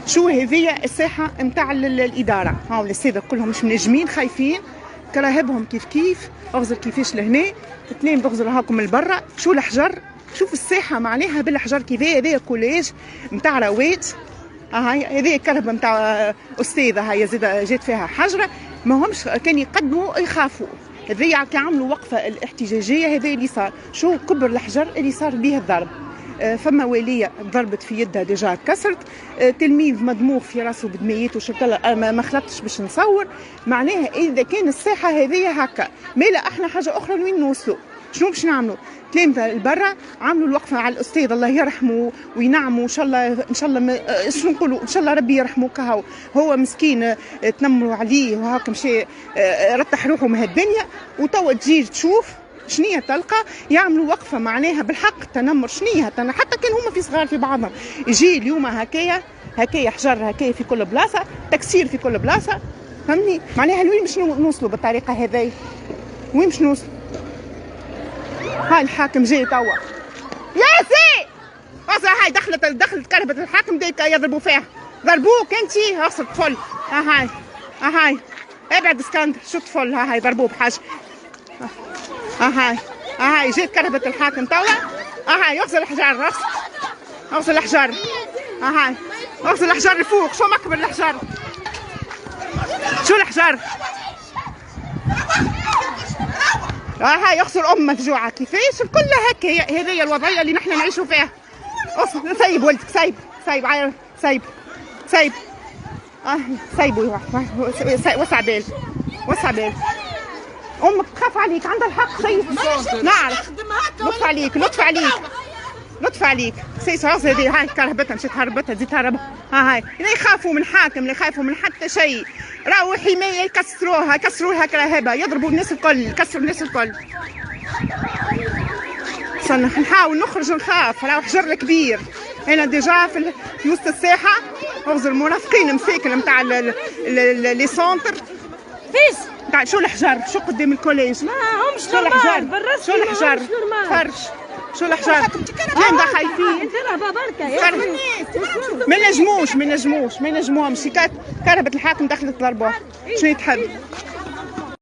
شو هذيا الساحه نتاع الاداره. هاو الساده كلهم مش منجمين خايفين كراهبهم كيف اغزر كيفاش لهنا اثنين بغزر هاكم لبرا. شو الحجر، شوف الساحه معناها بالحجر كيفاه. هذايا كولاج نتاع رواد. هاي هذه الكرهبه نتاع استاذه هاي زاد جات فيها حجره. ما همش كان يقدموا يخافوا. هذيا كي عملوا وقفه الاحتجاجيه هذا اللي صار. شو كبر الحجر اللي صار به الضرب. فما واليه ضربت في يدها ديجا كسرت. تلميذ مدموغ في راسه بدميات وشفت ما خلطتش باش نصور. معناها اذا كان الساحه هذه هكا مالا احنا حاجه اخرى وين نوصلوا. شنو باش نعملوا؟ تلامذه البرا عملوا الوقفه على الاستاذ الله يرحمه وينعمه ان شاء الله شنو نقولوا ان شاء الله ربي يرحمه. كهو هو مسكين تنمروا عليه وهاك مشى رتح روحه من هالدنيا. وتوا تجي تشوف شنية تلقى يعملوا وقفه معناها بالحق تنمر. شنية حتى كان هما في صغار في بعضهم. يجي اليوم هكايا حجر هكايا في كل بلاصه، تكسير في كل بلاصه. فهمني معناها لوين باش نوصلوا بالطريقه هذي؟ وين باش نوصلوا؟ هاي الحاكم جاي توا. ياسي هاي دخلت كرهبة الحاكم ديك يضربوا فيها. ضربوك انتي اصل طفل. هاي ابعد اسكندر. شو طفل؟ هاي ضربوه بحاجه. هاي جيت كرهبة الحاكم توا. هاي يغسل الحجار. اغسل الحجار. هاي اغسل الحجار لفوق. شو مكبر الحجار؟ شو الحجار؟ هاي يغسل مفجوعه كيفاش كلها هكا. هذه الوضعيه اللي نحن نعيشوا فيها. سيب ولدك سيب عاير سيب سيبوا. وسع بال امك تخاف عليك عندها الحق. سيب نعرف. لطف عليك سيس راس. هذه هاي كرهبتها مشيت هربتها تزيد هربها. هاي لا يخافوا من حاكم لا يخافوا من حتى شيء. راهو حمايه يكسروا لها كرهبه يضربوا الناس الكل يكسروا الناس الكل. نحاول نخرج نخاف. راهو حجر الكبير هنا ديجا في وسط الساحه. اغزر المرافقين مساكن نتاع لي سونتر فيس. شو الحجر؟ شو قدام الكوليج؟ ما همش نورمال. شو الحجر؟ فرش. شو الحجر؟ كلام خايفين. انت رهبه بركه ما نجموهمش. كرهبة الحاكم دخلت ضربوها. شنو تحب؟